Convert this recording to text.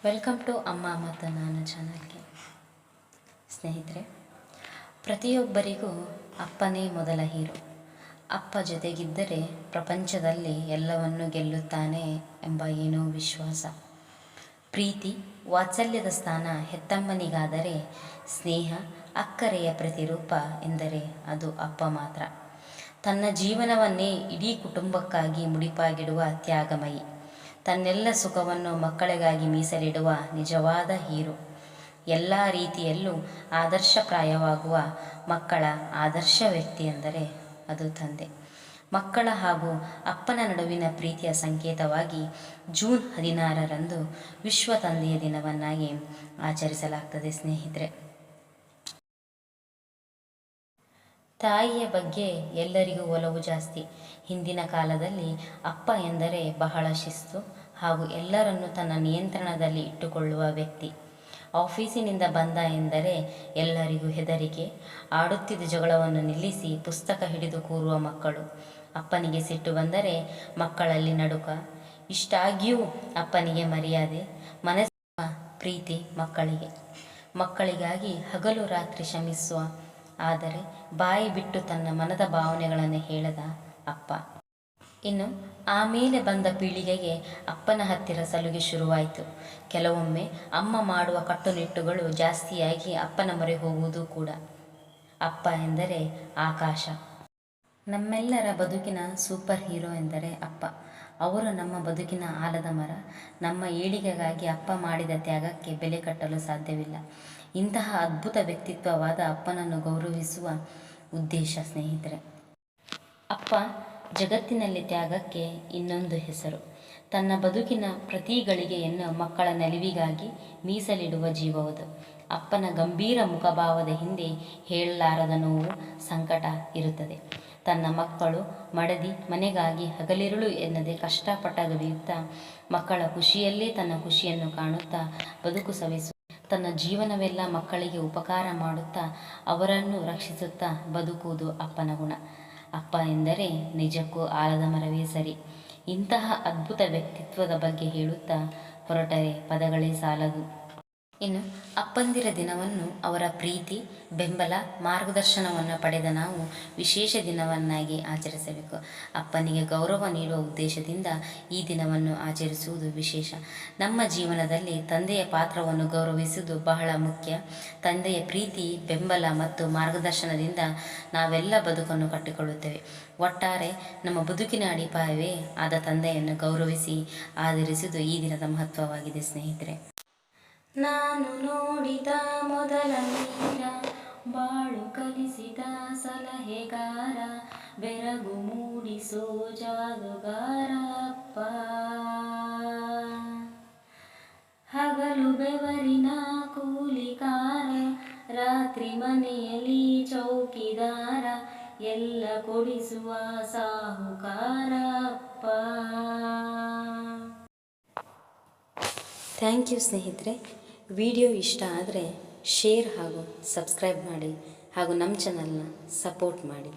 Welcome to ಅಮ್ಮ ಮತ್ತು ನಾನು ಚಾನಲ್ಗೆ. ಸ್ನೇಹಿತರೆ, ಪ್ರತಿಯೊಬ್ಬರಿಗೂ ಅಪ್ಪನೇ ಮೊದಲ ಹೀರೋ. ಅಪ್ಪ ಜೊತೆಗಿದ್ದರೆ ಪ್ರಪಂಚದಲ್ಲಿ ಎಲ್ಲವನ್ನೂ ಗೆಲ್ಲುತ್ತಾನೆ ಎಂಬ ಏನೋ ವಿಶ್ವಾಸ. ಪ್ರೀತಿ ವಾತ್ಸಲ್ಯದ ಸ್ಥಾನ ಹೆತ್ತಮ್ಮನಿಗಾದರೆ, ಸ್ನೇಹ ಅಕ್ಕರೆಯ ಪ್ರತಿರೂಪ ಎಂದರೆ ಅದು ಅಪ್ಪ ಮಾತ್ರ. ತನ್ನ ಜೀವನವನ್ನೇ ಇಡೀ ಕುಟುಂಬಕ್ಕಾಗಿ ಮುಡಿಪಾಗಿಡುವ ತ್ಯಾಗಮಯಿ, ತನ್ನೆಲ್ಲ ಸುಖವನ್ನು ಮಕ್ಕಳಿಗಾಗಿ ಮೀಸಲಿಡುವ ನಿಜವಾದ ಹೀರೋ, ಎಲ್ಲ ರೀತಿಯಲ್ಲೂ ಆದರ್ಶಪ್ರಾಯವಾಗುವ ಮಕ್ಕಳ ಆದರ್ಶ ವ್ಯಕ್ತಿ ಎಂದರೆ ಅದು ತಂದೆ. ಮಕ್ಕಳ ಹಾಗೂ ಅಪ್ಪನ ನಡುವಿನ ಪ್ರೀತಿಯ ಸಂಕೇತವಾಗಿ ಜೂನ್ 16ರಂದು ವಿಶ್ವ ತಂದೆಯ ದಿನವನ್ನಾಗಿ ಆಚರಿಸಲಾಗ್ತದೆ. ಸ್ನೇಹಿತರೆ, ತಾಯಿಯ ಬಗ್ಗೆ ಎಲ್ಲರಿಗೂ ಒಲವು ಜಾಸ್ತಿ. ಹಿಂದಿನ ಕಾಲದಲ್ಲಿ ಅಪ್ಪ ಎಂದರೆ ಬಹಳ ಶಿಸ್ತು ಹಾಗೂ ಎಲ್ಲರನ್ನೂ ತನ್ನ ನಿಯಂತ್ರಣದಲ್ಲಿ ಇಟ್ಟುಕೊಳ್ಳುವ ವ್ಯಕ್ತಿ. ಆಫೀಸಿನಿಂದ ಬಂದ ಎಂದರೆ ಎಲ್ಲರಿಗೂ ಹೆದರಿಕೆ. ಆಡುತ್ತಿದ್ದ ಜಗಳವನ್ನು ನಿಲ್ಲಿಸಿ ಪುಸ್ತಕ ಹಿಡಿದು ಕೂರುವ ಮಕ್ಕಳು. ಅಪ್ಪನಿಗೆ ಸಿಟ್ಟು ಬಂದರೆ ಮಕ್ಕಳಲ್ಲಿ ನಡುಕ. ಇಷ್ಟಾಗಿಯೂ ಅಪ್ಪನಿಗೆ ಮರ್ಯಾದೆ, ಮನಸ್ಸಿನ ಪ್ರೀತಿ ಮಕ್ಕಳಿಗಾಗಿ ಹಗಲು ರಾತ್ರಿ ಶ್ರಮಿಸುವ, ಆದರೆ ಬಾಯಿ ಬಿಟ್ಟು ತನ್ನ ಮನದ ಭಾವನೆಗಳನ್ನು ಹೇಳದ ಅಪ್ಪ. ಇನ್ನು ಆಮೇಲೆ ಬಂದ ಪೀಳಿಗೆಗೆ ಅಪ್ಪನ ಹತ್ತಿರ ಸಲುಗೆ ಶುರುವಾಯಿತು. ಕೆಲವೊಮ್ಮೆ ಅಮ್ಮ ಮಾಡುವ ಕಟ್ಟುನಿಟ್ಟುಗಳು ಜಾಸ್ತಿಯಾಗಿ ಅಪ್ಪನ ಮೊರೆ ಹೋಗುವುದು ಕೂಡ. ಅಪ್ಪ ಎಂದರೆ ಆಕಾಶ. ನಮ್ಮೆಲ್ಲರ ಬದುಕಿನ ಸೂಪರ್ ಹೀರೋ ಎಂದರೆ ಅಪ್ಪ. ಅವರು ನಮ್ಮ ಬದುಕಿನ ಆಲದ ಮರ. ನಮ್ಮ ಏಳಿಗೆಗಾಗಿ ಅಪ್ಪ ಮಾಡಿದ ತ್ಯಾಗಕ್ಕೆ ಬೆಲೆ ಕಟ್ಟಲು ಸಾಧ್ಯವಿಲ್ಲ. ಇಂತಹ ಅದ್ಭುತ ವ್ಯಕ್ತಿತ್ವವಾದ ಅಪ್ಪನನ್ನು ಗೌರವಿಸುವ ಉದ್ದೇಶ. ಸ್ನೇಹಿತರೆ, ಅಪ್ಪ ಜಗತ್ತಿನಲ್ಲಿ ತ್ಯಾಗಕ್ಕೆ ಇನ್ನೊಂದು ಹೆಸರು. ತನ್ನ ಬದುಕಿನ ಪ್ರತಿ ಗಳಿಗೆಯನ್ನು ಮಕ್ಕಳ ನಲಿವಿಗಾಗಿ ಮೀಸಲಿಡುವ ಜೀವವದು. ಅಪ್ಪನ ಗಂಭೀರ ಮುಖಭಾವದ ಹಿಂದೆ ಹೇಳಲಾರದ ನೋವು, ಸಂಕಟ ಇರುತ್ತದೆ. ತನ್ನ ಮಕ್ಕಳು ಮಡದಿ ಮನೆಗಾಗಿ ಹಗಲಿರುಳು ಎನ್ನದೆ ಕಷ್ಟಪಟ್ಟ ದುಡಿಯುತ್ತಾ, ಮಕ್ಕಳ ಖುಷಿಯಲ್ಲೇ ತನ್ನ ಖುಷಿಯನ್ನು ಕಾಣುತ್ತಾ ಬದುಕು ಸವಿಸುವ, ತನ್ನ ಜೀವನವೆಲ್ಲ ಮಕ್ಕಳಿಗೆ ಉಪಕಾರ ಮಾಡುತ್ತಾ ಅವರನ್ನು ರಕ್ಷಿಸುತ್ತಾ ಬದುಕುವುದು ಅಪ್ಪನ ಗುಣ. ಅಪ್ಪ ಎಂದರೆ ನಿಜಕ್ಕೂ ಆಲದ ಮರವೇ ಸರಿ. ಇಂತಹ ಅದ್ಭುತ ವ್ಯಕ್ತಿತ್ವದ ಬಗ್ಗೆ ಹೇಳುತ್ತಾ ಹೊರಟರೆ ಪದಗಳೇ ಸಾಲದು. ಇನ್ನು ಅಪ್ಪಂದಿರ ದಿನವನ್ನು ಅವರ ಪ್ರೀತಿ, ಬೆಂಬಲ, ಮಾರ್ಗದರ್ಶನವನ್ನು ಪಡೆದ ನಾವು ವಿಶೇಷ ದಿನವನ್ನಾಗಿ ಆಚರಿಸಬೇಕು. ಅಪ್ಪನಿಗೆ ಗೌರವ ನೀಡುವ ಉದ್ದೇಶದಿಂದ ಈ ದಿನವನ್ನು ಆಚರಿಸುವುದು ವಿಶೇಷ. ನಮ್ಮ ಜೀವನದಲ್ಲಿ ತಂದೆಯ ಪಾತ್ರವನ್ನು ಗೌರವಿಸುವುದು ಬಹಳ ಮುಖ್ಯ. ತಂದೆಯ ಪ್ರೀತಿ, ಬೆಂಬಲ ಮತ್ತು ಮಾರ್ಗದರ್ಶನದಿಂದ ನಾವೆಲ್ಲ ಬದುಕನ್ನು ಕಟ್ಟಿಕೊಳ್ಳುತ್ತೇವೆ. ಒಟ್ಟಾರೆ ನಮ್ಮ ಬದುಕಿನ ಅಡಿಪಾಯವೇ ಆದ ತಂದೆಯನ್ನು ಗೌರವಿಸಿ ಆದರಿಸುವುದು ಈ ದಿನದ ಮಹತ್ವವಾಗಿದೆ. ಸ್ನೇಹಿತರೆ, ನಾನು ನೋಡಿದ ಮೊದಲ ನೀರ, ಬಾಳು ಕಲಿಸಿದ ಸಲಹೆಗಾರ, ಬೆರಗು ಮೂಡಿಸೋ ಜಾದುಗಾರ ಅಪ್ಪ. ಹಗಲು ಬೆವರಿನ ಕೂಲಿಕಾರ, ರಾತ್ರಿ ಮನೆಯಲ್ಲಿ ಚೌಕಿದಾರ, ಎಲ್ಲ ಕೊಡಿಸುವ ಸಾಹುಕಾರ ಅಪ್ಪ. ಥ್ಯಾಂಕ್ ಯು ಸ್ನೇಹಿತರೆ. ವಿಡಿಯೋ ಇಷ್ಟ ಆದರೆ ಶೇರ್ ಹಾಗೂ ಸಬ್ಸ್ಕ್ರೈಬ್ ಮಾಡಿ ಹಾಗೂ ನಮ್ಮ ಚಾನಲ್ನ ಸಪೋರ್ಟ್ ಮಾಡಿ.